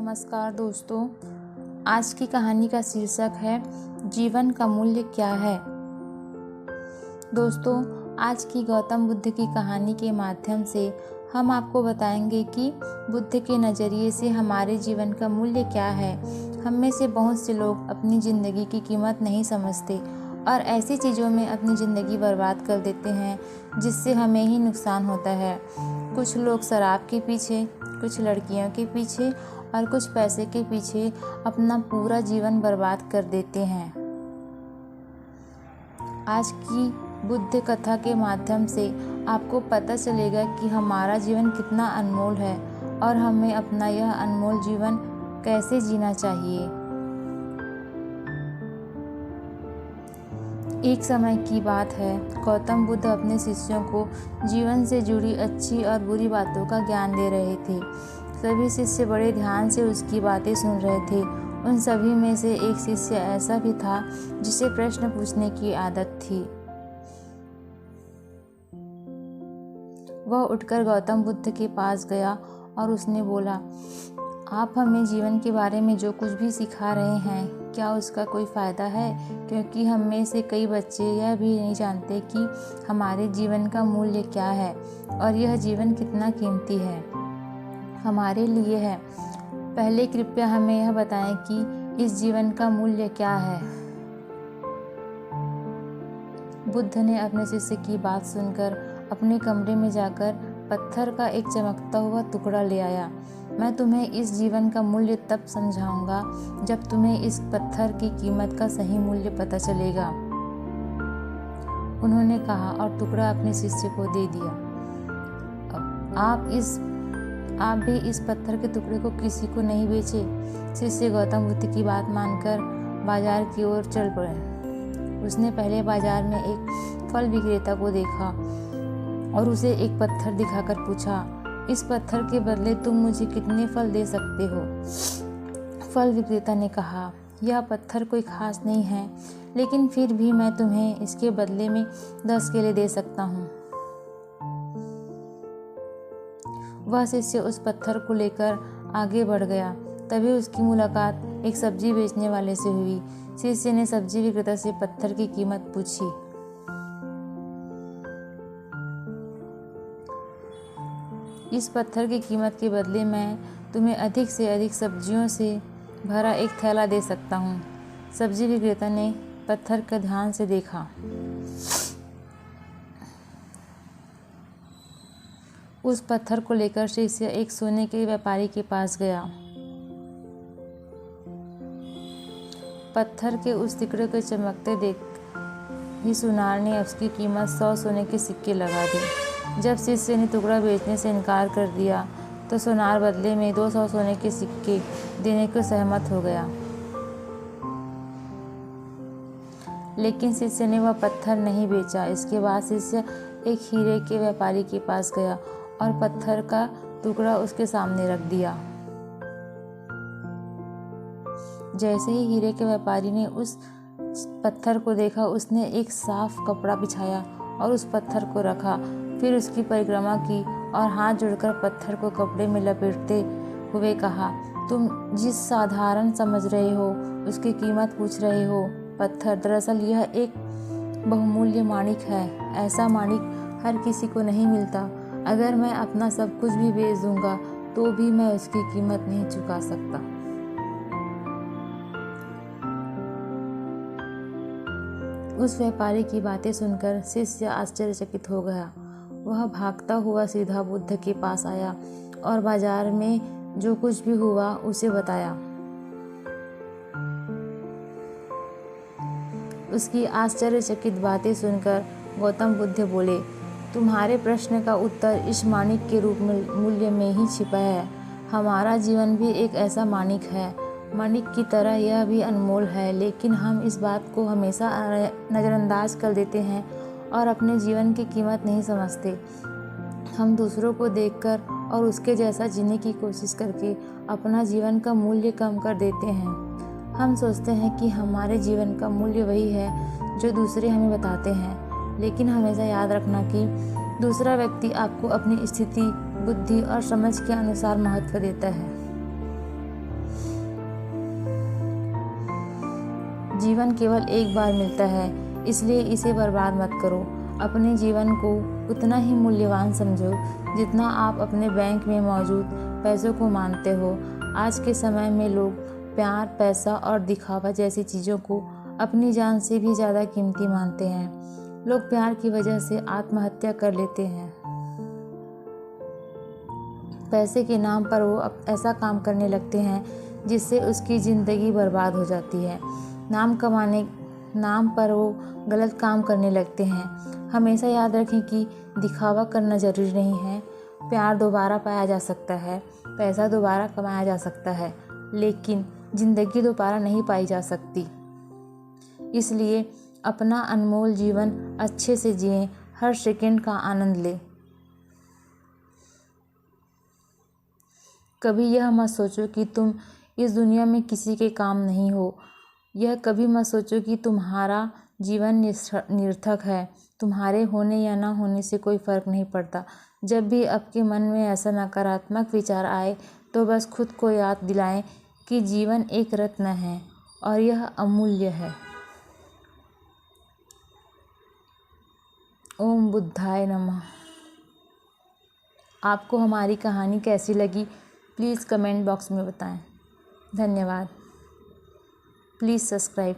नमस्कार दोस्तों। आज की कहानी का शीर्षक है जीवन का मूल्य क्या है। दोस्तों, आज की गौतम बुद्ध की कहानी के माध्यम से हम आपको बताएंगे कि बुद्ध के नज़रिए से हमारे जीवन का मूल्य क्या है। हम में से बहुत से लोग अपनी ज़िंदगी की कीमत नहीं समझते और ऐसी चीज़ों में अपनी ज़िंदगी बर्बाद कर देते हैं जिससे हमें ही नुकसान होता है। कुछ लोग शराब के पीछे, कुछ लड़कियों के पीछे और कुछ पैसे के पीछे अपना पूरा जीवन बर्बाद कर देते हैं। आज की बुद्ध कथा के माध्यम से आपको पता चलेगा कि हमारा जीवन कितना अनमोल है और हमें अपना यह अनमोल जीवन कैसे जीना चाहिए। एक समय की बात है, गौतम बुद्ध अपने शिष्यों को जीवन से जुड़ी अच्छी और बुरी बातों का ज्ञान दे रहे थे। सभी शिष्य बड़े ध्यान से उसकी बातें सुन रहे थे। उन सभी में से एक शिष्य ऐसा भी था जिसे प्रश्न पूछने की आदत थी। वह उठकर गौतम बुद्ध के पास गया और उसने बोला, आप हमें जीवन के बारे में जो कुछ भी सिखा रहे हैं, क्या उसका कोई फ़ायदा है? क्योंकि हम में से कई बच्चे यह भी नहीं जानते कि हमारे जीवन का मूल्य क्या है और यह जीवन कितना कीमती है हमारे लिए है। पहले कृपया हमें यह बताएं कि इस जीवन का मूल्य क्या है। बुद्ध ने अपने शिष्य की बात सुनकर अपने कमरे में जाकर पत्थर का एक चमकता हुआ टुकड़ा ले आया। मैं तुम्हें इस जीवन का मूल्य तब समझाऊंगा जब तुम्हें इस पत्थर की कीमत का सही मूल्य पता चलेगा, उन्होंने कहा और टुकड़ा अपने शिष्य को दे दिया। आप भी इस पत्थर के टुकड़े को किसी को नहीं बेचे। शिष्य गौतम बुद्ध की बात मानकर बाजार की ओर चल पड़े। उसने पहले बाजार में एक फल विक्रेता को देखा और उसे एक पत्थर दिखाकर पूछा, इस पत्थर के बदले तुम मुझे कितने फल दे सकते हो? फल विक्रेता ने कहा, यह पत्थर कोई खास नहीं है, लेकिन फिर भी मैं तुम्हें इसके बदले में 10 केले दे सकता हूँ। वह शिष्य उस पत्थर को लेकर आगे बढ़ गया। तभी उसकी मुलाकात एक सब्जी बेचने वाले से हुई। शिष्य ने सब्जी विक्रेता से पत्थर की कीमत पूछी। इस पत्थर की कीमत के बदले मैं तुम्हें अधिक से अधिक सब्जियों से भरा एक थैला दे सकता हूँ। सब्जी विक्रेता ने पत्थर का ध्यान से देखा। उस पत्थर को लेकर शिष्य एक सोने के व्यापारी के पास गया। पत्थर के उस टुकड़े को चमकते देख ही सुनार ने उसकी कीमत 100 सोने के सिक्के लगा दी। जब शिष्य ने टुकड़ा बेचने से इनकार कर दिया तो सुनार बदले में 200 सोने के सिक्के देने को सहमत हो गया। लेकिन शिष्य ने वह पत्थर नहीं बेचा। इसके बाद शिष्य एक हीरे के व्यापारी के पास गया और पत्थर का टुकड़ा उसके सामने रख दिया। जैसे ही हीरे के व्यापारी ने उस पत्थर को देखा, उसने एक साफ कपड़ा बिछाया और उस पत्थर को रखा। फिर उसकी परिक्रमा की और हाथ जोड़कर पत्थर को कपड़े में लपेटते हुए कहा, तुम जिस साधारण समझ रहे हो उसकी कीमत पूछ रहे हो पत्थर, दरअसल यह एक बहुमूल्य माणिक है। ऐसा माणिक हर किसी को नहीं मिलता। अगर मैं अपना सब कुछ भी बेच दूंगा तो भी मैं उसकी कीमत नहीं चुका सकता। उस व्यापारी की बातें सुनकर शिष्य आश्चर्यचकित हो गया। वह भागता हुआ सीधा बुद्ध के पास आया और बाजार में जो कुछ भी हुआ उसे बताया। उसकी आश्चर्यचकित बातें सुनकर गौतम बुद्ध बोले, तुम्हारे प्रश्न का उत्तर इस माणिक के रूप में मूल्य में ही छिपा है। हमारा जीवन भी एक ऐसा माणिक है। माणिक की तरह यह भी अनमोल है, लेकिन हम इस बात को हमेशा नज़रअंदाज कर देते हैं और अपने जीवन की कीमत नहीं समझते। हम दूसरों को देखकर और उसके जैसा जीने की कोशिश करके अपना जीवन का मूल्य कम कर देते हैं। हम सोचते हैं कि हमारे जीवन का मूल्य वही है जो दूसरे हमें बताते हैं, लेकिन हमेशा याद रखना कि दूसरा व्यक्ति आपको अपनी स्थिति, बुद्धि और समझ के अनुसार महत्व देता है। जीवन केवल एक बार मिलता है, इसलिए इसे बर्बाद मत करो। अपने जीवन को उतना ही मूल्यवान समझो जितना आप अपने बैंक में मौजूद पैसों को मानते हो। आज के समय में लोग प्यार, पैसा और दिखावा जैसी चीज़ों को अपनी जान से भी ज़्यादा कीमती मानते हैं। लोग प्यार की वजह से आत्महत्या कर लेते हैं। पैसे के नाम पर वो ऐसा काम करने लगते हैं जिससे उसकी ज़िंदगी बर्बाद हो जाती है। नाम पर वो गलत काम करने लगते हैं। हमेशा याद रखें कि दिखावा करना ज़रूरी नहीं है। प्यार दोबारा पाया जा सकता है, पैसा दोबारा कमाया जा सकता है, लेकिन ज़िंदगी दोबारा नहीं पाई जा सकती। इसलिए अपना अनमोल जीवन अच्छे से जिएं, हर सेकंड का आनंद लें। कभी यह मत सोचो कि तुम इस दुनिया में किसी के काम नहीं हो। यह कभी मत सोचो कि तुम्हारा जीवन निरर्थक है। तुम्हारे होने या ना होने से कोई फ़र्क नहीं पड़ता। जब भी आपके मन में ऐसा नकारात्मक विचार आए तो बस खुद को याद दिलाएं कि जीवन एक रत्न है और यह अमूल्य है। ओम बुद्धाय नमः। आपको हमारी कहानी कैसी लगी प्लीज़ कमेंट बॉक्स में बताएं। धन्यवाद। Please subscribe.